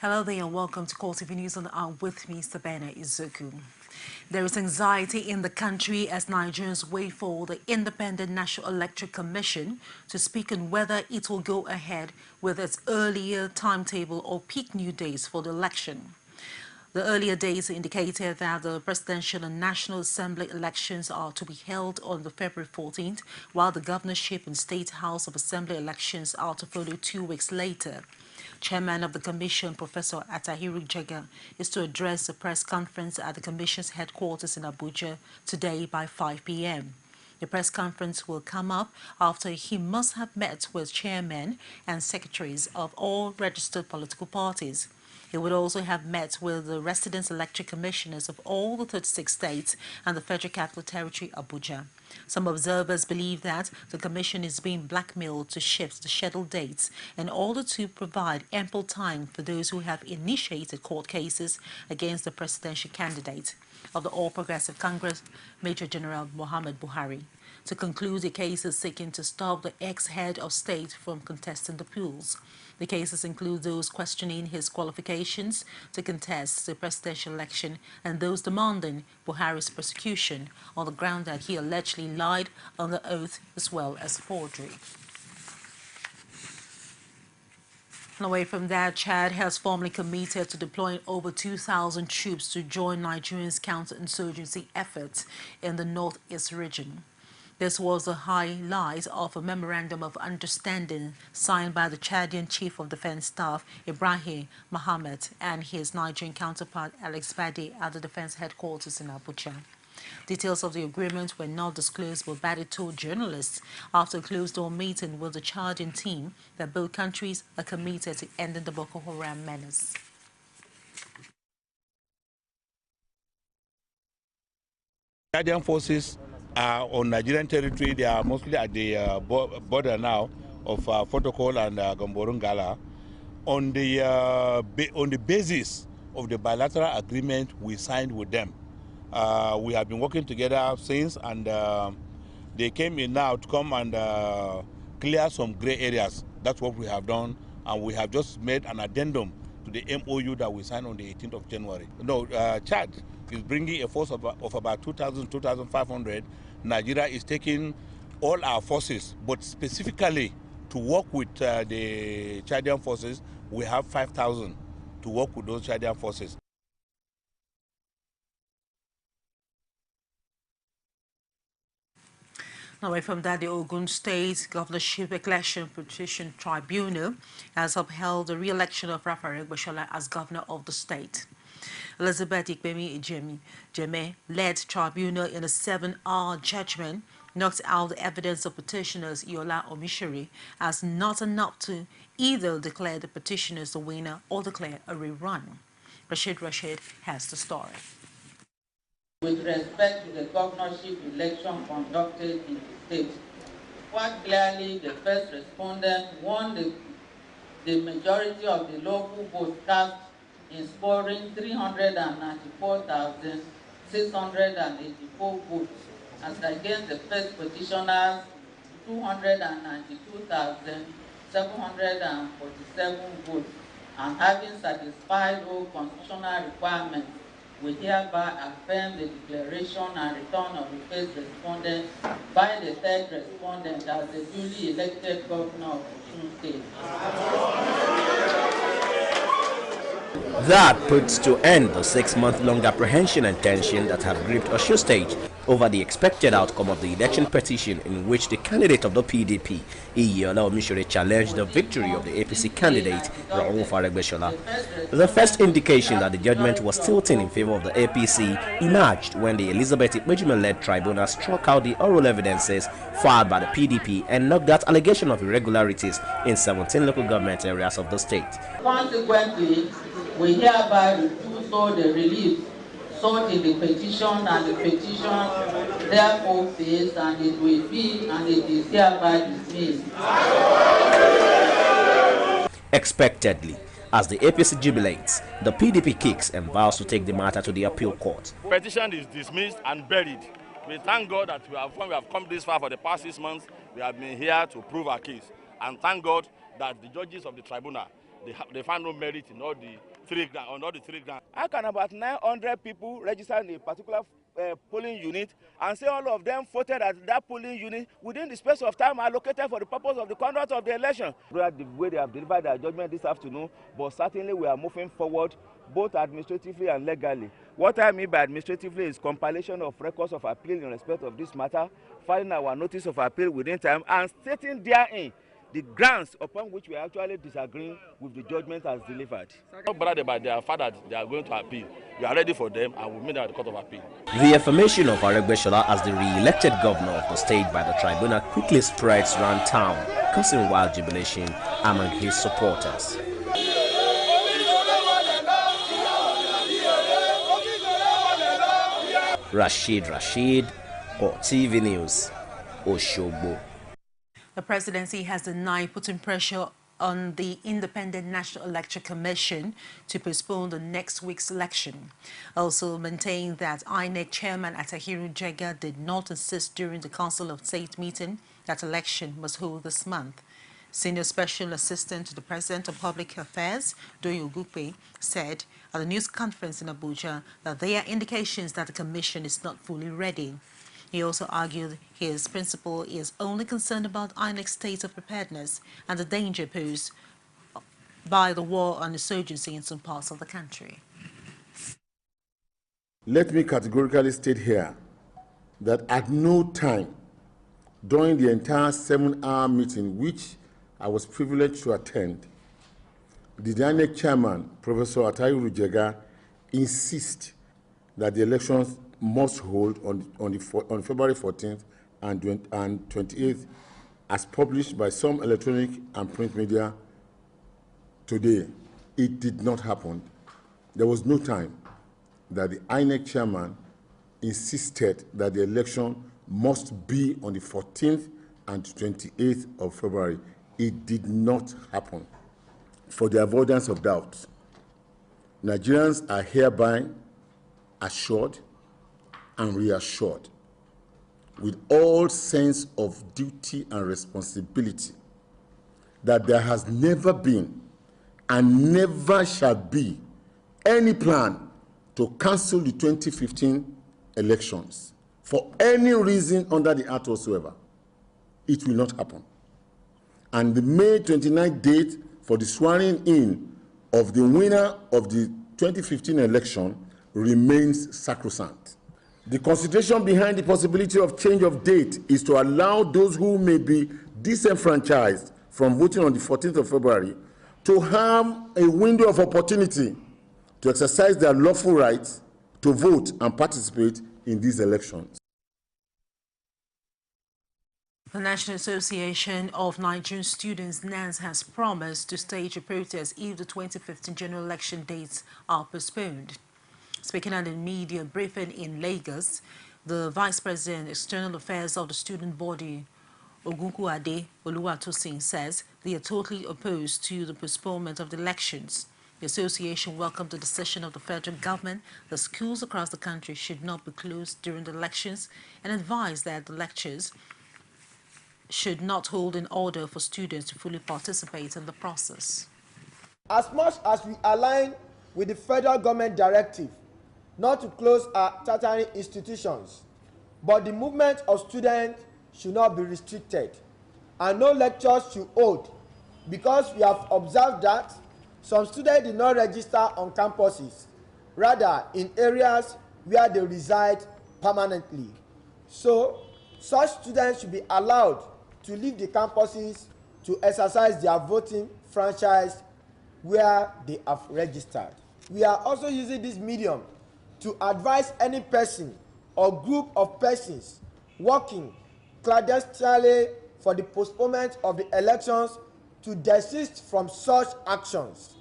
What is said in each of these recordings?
Hello there and welcome to CoreTV News on the Hour with me, Sabena Izuku. There is anxiety in the country as Nigerians wait for the Independent National Electoral Commission to speak on whether it will go ahead with its earlier timetable or pick new dates for the election. The earlier dates indicated that the presidential and National Assembly elections are to be held on the February 14th, while the governorship and State House of Assembly elections are to follow 2 weeks later. Chairman of the Commission, Professor Atahiru Jega, is to address a press conference at the Commission's headquarters in Abuja today by 5 p.m. The press conference will come up after he must have met with chairmen and secretaries of all registered political parties. He would also have met with the resident electric commissioners of all the 36 states and the Federal Capital Territory, Abuja. Some observers believe that the commission is being blackmailed to shift the scheduled dates in order to provide ample time for those who have initiated court cases against the presidential candidate of the All Progressive Congress, Major General Muhammad Buhari, to conclude the cases seeking to stop the ex-head of state from contesting the polls. The cases include those questioning his qualifications to contest the presidential election and those demanding Buhari's prosecution on the ground that he allegedly lied on the oath as well as forgery. Away from that, Chad has formally committed to deploying over 2,000 troops to join Nigeria's counterinsurgency efforts in the northeast region. This was the highlight of a memorandum of understanding signed by the Chadian Chief of Defense Staff, Ibrahim Mohammed, and his Nigerian counterpart, Alex Bade, at the defense headquarters in Abuja. Details of the agreement were not disclosed, but Bade told journalists after a closed-door meeting with the Chadian team that both countries are committed to ending the Boko Haram menace. Chadian forces are on Nigerian territory. They are mostly at the border now of Fotokol and Gamborungala. On the basis of the bilateral agreement we signed with them, we have been working together since, and they came in now to come and clear some gray areas. That's what we have done, and we have just made an addendum to the MOU that we signed on the 18th of January. No, Chad is bringing a force of about 2,000, 2,500. Nigeria is taking all our forces, but specifically to work with the Chadian forces, we have 5,000 to work with those Chadian forces. Away from that, the Ogun State Governorship Election Petition Tribunal has upheld the re-election of Raphael Bashola as governor of the state. Elizabeth Ikpemi Jeme led tribunal in a 7-hour judgment knocked out the evidence of petitioners Iola Omishiri as not enough to either declare the petitioners the winner or declare a rerun. Rashid has the story. With respect to the governorship election conducted in the state, quite clearly the first respondent won the majority of the local votes cast in scoring 394,684 votes as against the first petitioner's 292,747 votes, and having satisfied all constitutional requirements, we hereby affirm the declaration and return of the first respondent by the third respondent as the duly elected governor of Osun State. That puts to end the 6-month-long apprehension and tension that have gripped Osun State over the expected outcome of the election petition in which the candidate of the PDP, Iola Omishore, challenged the victory of the APC candidate, Rauf Aregbesola. The first indication that the judgment was tilting in favor of the APC emerged when the Elizabeth Ikpejime-led tribunal struck out the oral evidences filed by the PDP and knocked out allegation of irregularities in 17 local government areas of the state. Consequently, we hereby refuse all the relief sought in the petition, and the petition therefore fails, and it is hereby dismissed. Expectedly, as the APC jubilates, the PDP kicks and vows to take the matter to the appeal court. Petition is dismissed and buried. We thank God that when we have come this far for the past 6 months, we have been here to prove our case. And thank God that the judges of the tribunal, they find no merit in all the three grounds. How can about 900 people register in a particular polling unit and say all of them voted at that polling unit within the space of time allocated for the purpose of the conduct of the election? The way they have delivered their judgment this afternoon, but certainly we are moving forward both administratively and legally. What I mean by administratively is compilation of records of appeal in respect of this matter, filing our notice of appeal within time, and stating therein the grounds upon which we are actually disagreeing with the judgment as delivered. Not bothered about their fact that they are going to appeal. We are ready for them and we'll meet them at the Court of Appeal. The affirmation of Aregbesola as the re-elected governor of the state by the tribunal quickly spreads around town, causing wild jubilation among his supporters. Rashid, CoreTV News, Oshogbo. The presidency has denied putting pressure on the Independent National Electoral Commission to postpone the next week's election. Also maintained that INEC Chairman Atahiru Jega did not insist during the Council of State meeting that election must hold this month. Senior Special Assistant to the President of Public Affairs, Doyin Ogupe, said at a news conference in Abuja that there are indications that the commission is not fully ready. He also argued his principal is only concerned about INEC's state of preparedness and the danger posed by the war on insurgency in some parts of the country. Let me categorically state here that at no time during the entire 7-hour meeting which I was privileged to attend did the INEC chairman, Professor Atahiru Jega, insist that the elections must hold on February 14th and 28th as published by some electronic and print media today. It did not happen. There was no time that the INEC chairman insisted that the election must be on the 14th and 28th of February. It did not happen. For the avoidance of doubt, Nigerians are hereby assured and reassured with all sense of duty and responsibility that there has never been and never shall be any plan to cancel the 2015 elections for any reason under the act whatsoever. It will not happen. And the May 29th date for the swearing in of the winner of the 2015 election remains sacrosanct. The consideration behind the possibility of change of date is to allow those who may be disenfranchised from voting on the 14th of February to have a window of opportunity to exercise their lawful rights to vote and participate in these elections. The National Association of Nigerian Students, NANS, has promised to stage a protest if the 2015 general election dates are postponed. Speaking at a media briefing in Lagos, the Vice President, External Affairs of the student body, Ogunkwuade Oluwatosin, says they are totally opposed to the postponement of the elections. The association welcomed the decision of the federal government that schools across the country should not be closed during the elections and advised that the lectures should not hold in order for students to fully participate in the process. As much as we align with the federal government directive not to close our tertiary institutions, but the movement of students should not be restricted and no lectures should hold, because we have observed that some students did not register on campuses, rather in areas where they reside permanently. So such students should be allowed to leave the campuses to exercise their voting franchise where they have registered. We are also using this medium to advise any person or group of persons working clandestinely for the postponement of the elections to desist from such actions,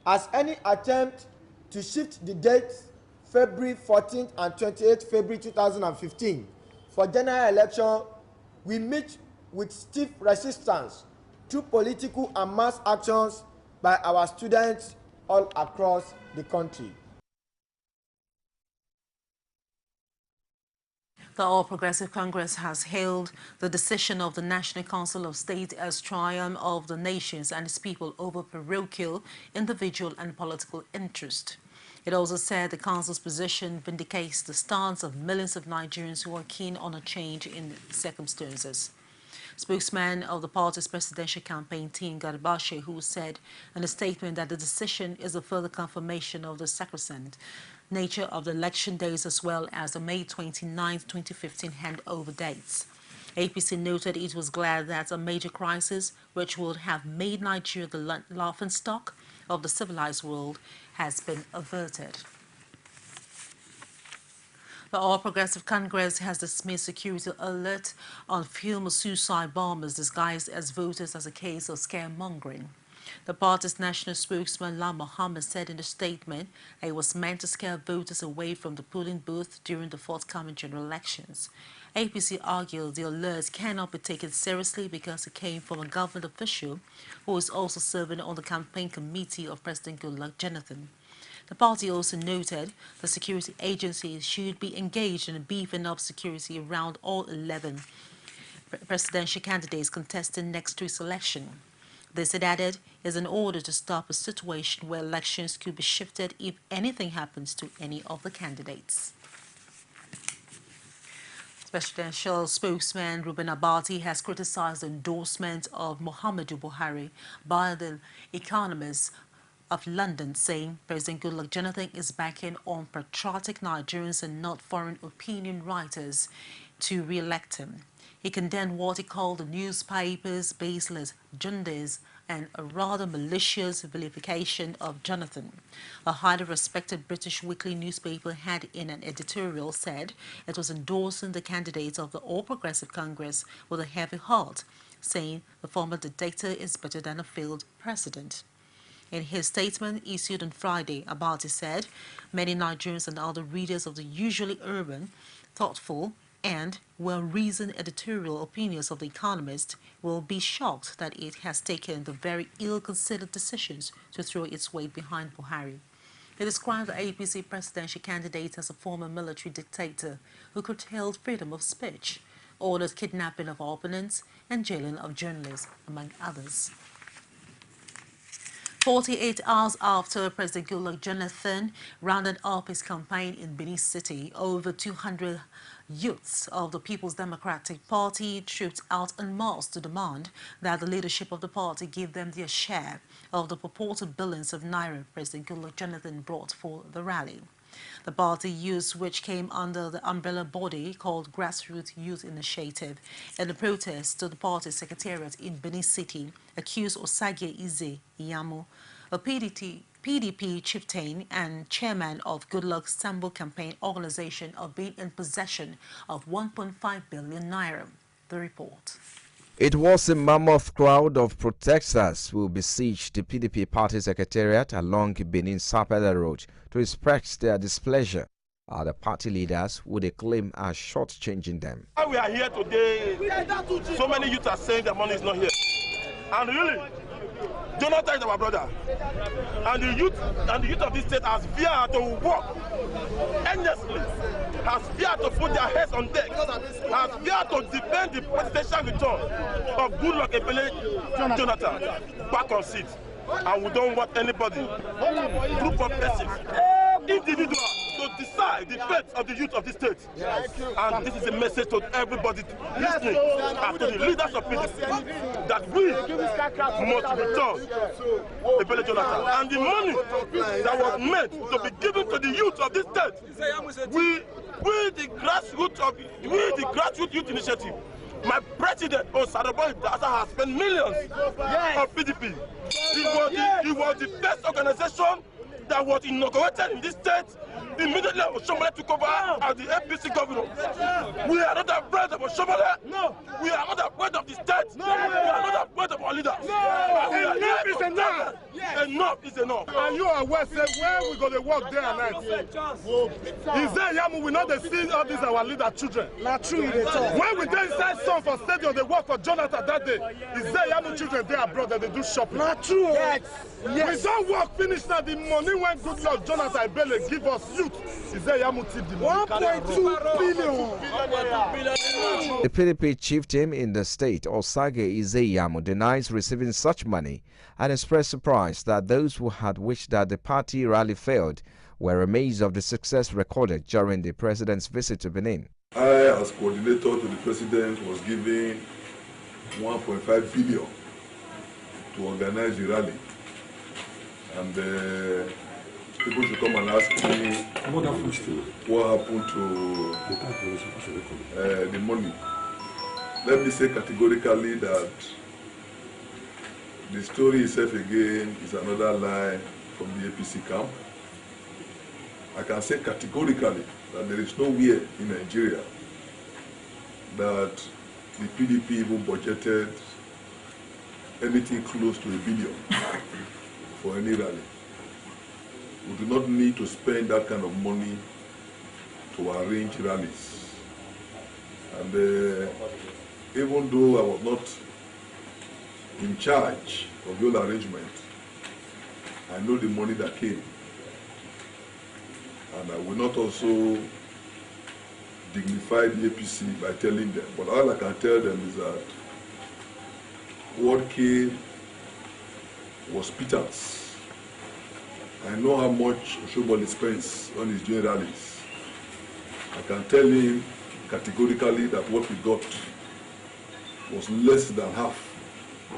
as any attempt to shift the dates February 14th and 28th February 2015 for general election will meet with stiff resistance through political and mass actions by our students all across the country. The All Progressive Congress has hailed the decision of the National Council of State as triumph of the nations and its people over parochial, individual and political interest. It also said the council's position vindicates the stance of millions of Nigerians who are keen on a change in circumstances. Spokesman of the party's presidential campaign team, Garibashe, who said in a statement that the decision is a further confirmation of the sacrosanct nature of the election days as well as the May 29, 2015 handover dates. APC noted it was glad that a major crisis, which would have made Nigeria the laughingstock of the civilized world, has been averted. The All Progressive Congress has dismissed security alert on film suicide bombers disguised as voters as a case of scaremongering. The party's national spokesman, La Mohammed, said in a statement it was meant to scare voters away from the polling booth during the forthcoming general elections. APC argued the alert cannot be taken seriously because it came from a government official who is also serving on the campaign committee of President Goodluck Jonathan. The party also noted the security agencies should be engaged in beefing up security around all 11 presidential candidates contesting next week's election. This, it added, is in order to stop a situation where elections could be shifted if anything happens to any of the candidates. Presidential spokesman Reuben Abati has criticized the endorsement of Muhammadu Buhari by the economists of London, saying President Goodluck Jonathan is backing on patriotic Nigerians and not foreign opinion writers to re-elect him. He condemned what he called the newspapers' baseless jaundice and a rather malicious vilification of Jonathan. A highly respected British weekly newspaper had in an editorial said it was endorsing the candidates of the All Progressive Congress with a heavy heart, saying the former dictator is better than a failed president. In his statement issued on Friday, Abati said many Nigerians and other readers of the usually urban, thoughtful, and well-reasoned editorial opinions of The Economist will be shocked that it has taken the very ill-considered decisions to throw its weight behind Buhari. He described the APC presidential candidate as a former military dictator who curtailed freedom of speech, ordered kidnapping of opponents, and jailing of journalists, among others. 48 hours after President Goodluck Jonathan rounded up his campaign in Benin City, over 200 youths of the People's Democratic Party trooped out en masse to demand that the leadership of the party give them their share of the purported billions of naira President Goodluck Jonathan brought for the rally. The party youth, which came under the umbrella body called Grassroots Youth Initiative, in the protest to the party secretariat in Benin City, accused Osage Ize Iyamu, a PDP chieftain and chairman of Goodluck's Sambo campaign organization, of being in possession of 1.5 billion naira. The report. It was a mammoth crowd of protesters who besieged the PDP party secretariat along Benin Sapele Road to express their displeasure at the party leaders who they claim are shortchanging them. We are here today. So many youths are saying their money is not here. And really, Jonathan is our brother. And the youth of this state has feared to work endlessly, has feared to put their heads on deck, has feared to defend the presidential return of Goodluck Ebele Jonathan back on seat. And we don't want anybody, group of persons, individual, to decide the fate of the youth of this state. And this is a message to everybody listening and to the leaders of PDP that we must return Ebele Jonathan. And the money that was meant to be given to the youth of this state, we the grassroots youth initiative. My president, Osaraboy Dasa, has spent millions of PDP. It was the first organization that was inaugurated in this state. Immediately, Oshomole took over as the APC governor. We are not afraid of Oshomole. No. We are not afraid of the state. No. We are not afraid of our leaders. No. Enough is enough. Yes. Enough is enough. And you are aware, say, where we go to work day and night? Is there Yamu? We not see all these our leader children. Not true. When we dey inside some for stadium, they work for Jonathan that day. Is there Yamu children there abroad that they do shopping? Not true. Yes. We don't work finish now. The money when Goodluck Jonathan Ebele give us youth. Izeyamu tip the money. 1.2 billion. The PDP chieftain in the state, Osage Izeyamu, denies receiving such money and expressed surprise that those who had wished that the party rally failed were amazed of the success recorded during the president's visit to Benin. I, as coordinator to the president, was given 1.5 billion to organize the rally. And people should come and ask me what happened to the money. Let me say categorically that the story itself again is another lie from the APC camp. I can say categorically that there is nowhere in Nigeria that the PDP even budgeted anything close to $1 billion for any rally. We do not need to spend that kind of money to arrange rallies. And even though I was not in charge of the whole arrangement, I know the money that came. And I will not also dignify the APC by telling them. But all I can tell them is that what came was pittance. I know how much Oshobole spends on his doing rallies. I can tell him categorically that what we got was less than half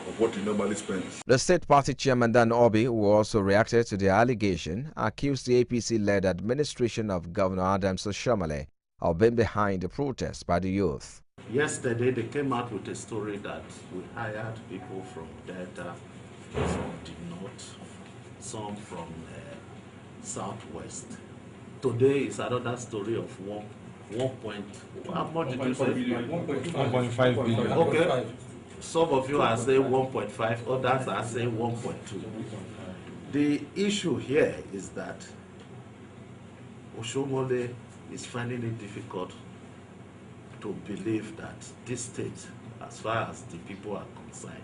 of what he normally spends. The state party chairman Dan Obi, who also reacted to the allegation, accused the APC-led administration of Governor Adams Oshiomhole of being behind the protests by the youth. Yesterday, they came out with a story that we hired people from Delta, from the north, some from southwest. Today is another story of how much did you say? 1.5 billion. Okay. Some of you are saying 1.5, others are saying 1.2. The issue here is that Oshiomhole is finding it difficult to believe that this state, as far as the people are concerned,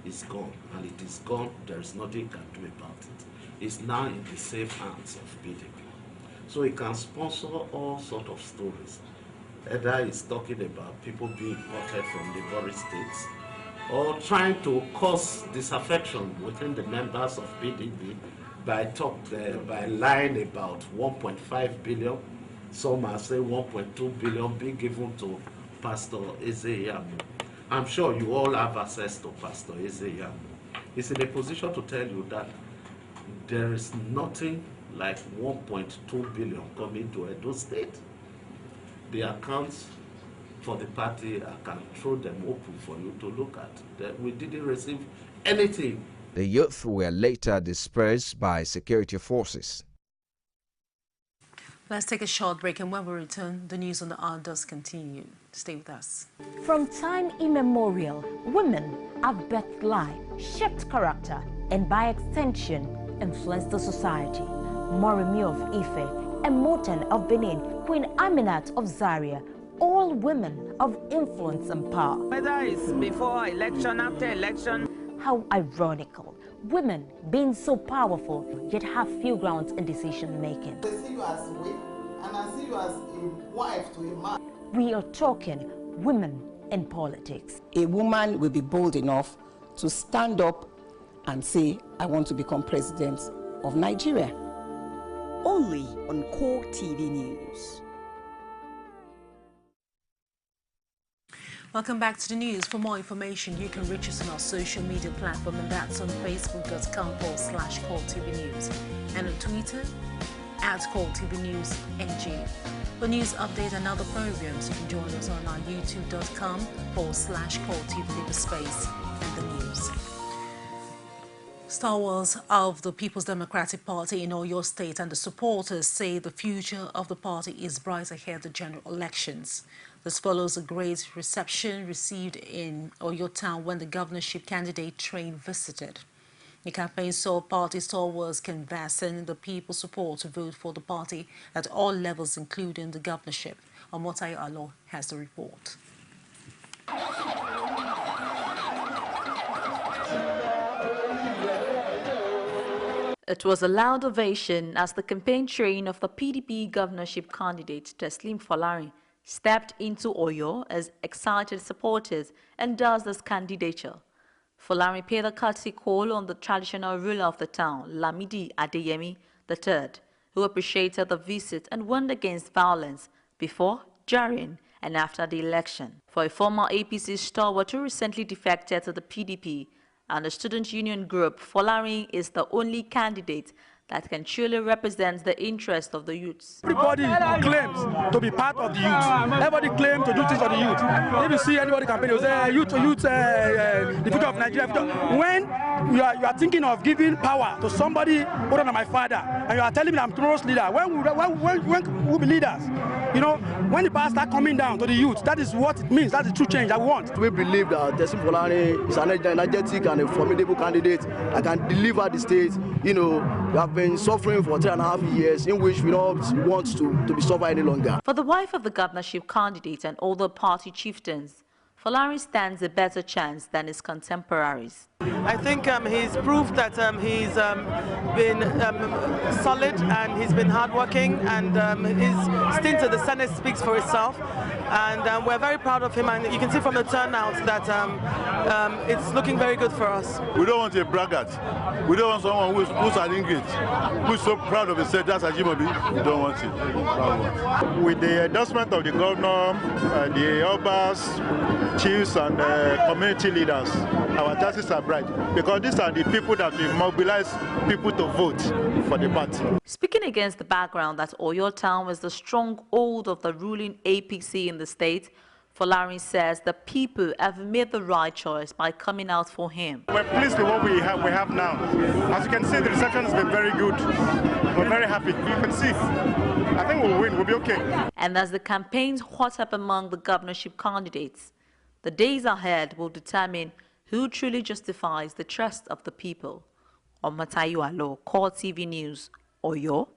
is gone. And it is gone, there is nothing he can do about it. It's now in the safe hands of PDP. So he can sponsor all sorts of stories. Either he's talking about people being imported from neighboring states, or trying to cause disaffection within the members of PDP by lying about 1.5 billion. Some are saying 1.2 billion being given to Pastor Izeyamu. I'm sure you all have access to Pastor Izeyamu. He's in a position to tell you that there is nothing like 1.2 billion coming to Edo State. The accounts for the party, I can throw them open for you to look at. That we didn't receive anything. The youth were later dispersed by security forces. Let's take a short break, and when we return, the news on the hour does continue. Stay with us. From time immemorial, women have birthed life, shaped character, and by extension, influenced the society. Moremi of Ife, Emoten of Benin, Queen Aminat of Zaria, all women of influence and power. Whether it's before election, after election. How ironical. Women being so powerful, yet have few grounds in decision making. They see you as a wife, and I see you as a wife to a man. We are talking women in politics. A woman will be bold enough to stand up and say, I want to become president of Nigeria. Only on CoreTV News. Welcome back to the news. For more information, you can reach us on our social media platform, and that's on facebook.com/CoreTV News and on Twitter @CoreTV News NG. For news update and other programs, you can join us on our youtube.com/CoreTV space and the news. Stalwarts of the People's Democratic Party in Oyo State and the supporters say the future of the party is bright ahead of the general elections. This follows a great reception received in Oyo town when the governorship candidate train visited. The campaign saw party stalwarts canvassing the people's support to vote for the party at all levels, including the governorship. Omotayo Alo has the report. It was a loud ovation as the campaign train of the PDP governorship candidate Teslim Folarin stepped into Oyo as excited supporters endorsed his candidature. Folarin paid a courtesy call on the traditional ruler of the town, Lamidi Adeyemi III, who appreciated the visit and warned against violence before, during, and after the election. For a former APC stalwart who recently defected to the PDP and the student union group, Folarin is the only candidate that can truly represent the interest of the youths. Everybody claims to be part of the youth. Everybody claims to do things for the youth. If you see anybody campaigning, you say youth, the future of Nigeria. When you are thinking of giving power to somebody older than my father, and you are telling me I'm tomorrow's leader, when we'll be leaders? You know, when the power start coming down to the youth, that is what it means. That's the true change I want. We believe that Teslim Folarin is an energetic and a formidable candidate that can deliver the state. You know, we have been suffering for 3.5 years, in which we don't want to be suffer any longer. For the wife of the governorship candidate and all the party chieftains, Folarin stands a better chance than his contemporaries. I think he's proved that he's been solid and he's been hardworking, and his stint at the Senate speaks for itself. And we're very proud of him, and you can see from the turnout that it's looking very good for us. We don't want a braggart. We don't want someone who's an English, who's so proud of himself. That's Ajimobi. We don't want it. With the endorsement of the governor, the Obas, chiefs, and community leaders, our chances are bright, because these are the people that will mobilize people to vote for the party. Speaking against the background that Oyo Town is the stronghold of the ruling APC in the state, Folarin says the people have made the right choice by coming out for him. We're pleased with what we have now. As you can see, the reception has been very good. We're very happy. You can see. I think we'll win. We'll be okay. And as the campaigns hot up among the governorship candidates, the days ahead will determine who truly justifies the trust of the people. Omatayo Alo, CoreTV News, Oyo.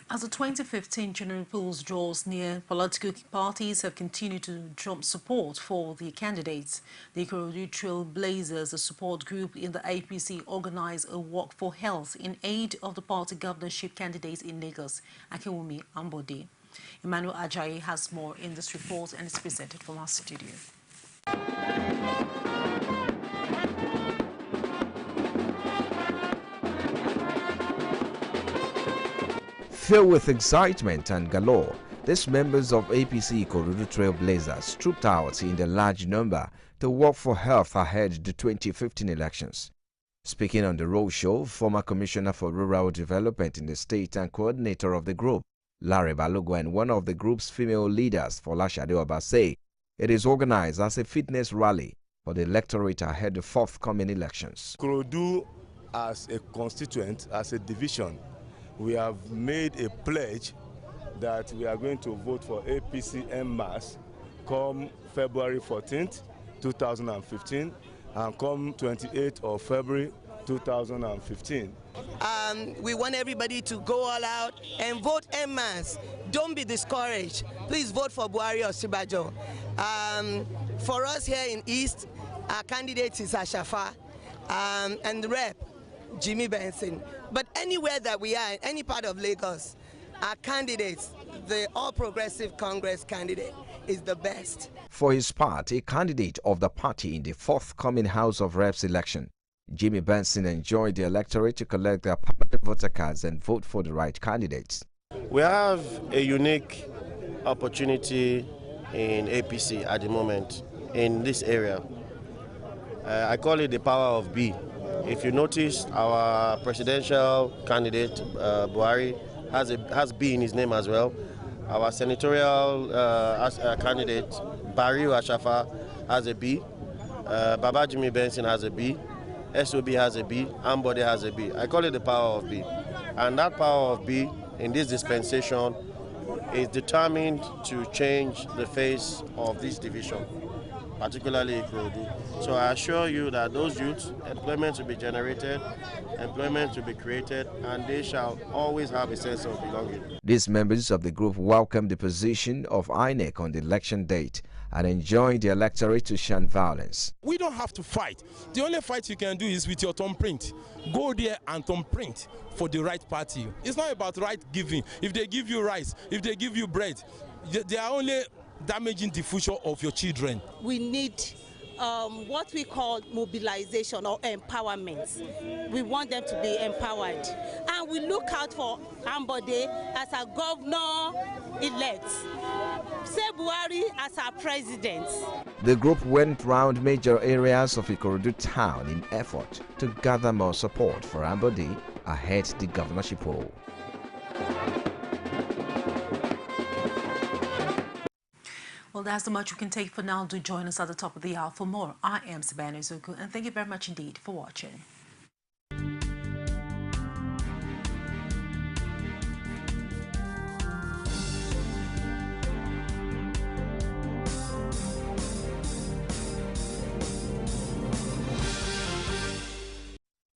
As the 2015 general polls draws near, political parties have continued to drum support for the candidates. The Ikorodu Trailblazers, a support group in the APC, organized a walk for health in aid of the party governorship candidates in Lagos, Akinwumi Ambode. Emmanuel Ajayi has more in this report and is presented from our studio. Filled with excitement and galore, these members of APC Ikorodu Trailblazers trooped out in a large number to work for health ahead of the 2015 elections. Speaking on the roadshow, former Commissioner for Rural Development in the state and coordinator of the group, Larry Balogun, and one of the group's female leaders, Folashade Oba, say it is organized as a fitness rally for the electorate ahead of the forthcoming elections. Ikorodu, as a constituent, as a division, we have made a pledge that we are going to vote for APC en masse come February 14th, 2015, and come 28th of February 2015. We want everybody to go all out and vote en masse. Don't be discouraged. Please vote for Buhari or Sibajo. For us here in East, our candidate is Ashafa, and the rep, Jimmy Benson. But anywhere that we are, in any part of Lagos, our candidates, the All Progressive Congress candidate, is the best. For his part, a candidate of the party in the forthcoming House of Reps election, Jimmy Benson enjoyed the electorate to collect their permanent voter cards and vote for the right candidates. We have a unique opportunity in APC at the moment in this area. I call it the power of B. If you notice, our presidential candidate, Buhari, has B in his name as well. Our senatorial candidate, Bariu Ashafa, has a B. Baba Jimmy Benson has a B. SOB has a B. Ambode has a B. I call it the power of B. And that power of B in this dispensation is determined to change the face of this division. particularly Ikorodu. So I assure you that those youths, employment will be generated, employment will be created, and they shall always have a sense of belonging. These members of the group welcomed the position of INEC on the election date and enjoined the electorate to shun violence. We don't have to fight. The only fight you can do is with your thumbprint. Go there and thumbprint for the right party. It's not about right giving. If they give you rice, if they give you bread, they are only damaging the future of your children. We need what we call mobilization or empowerment. We want them to be empowered. And we look out for Ambode as a governor-elect, say Buhari as our president. The group went round major areas of Ikorodu town in effort to gather more support for Ambode ahead the governorship poll. Well, that's the much we can take for now. Do join us at the top of the hour for more. I am Sabana Zuku, and thank you very much indeed for watching.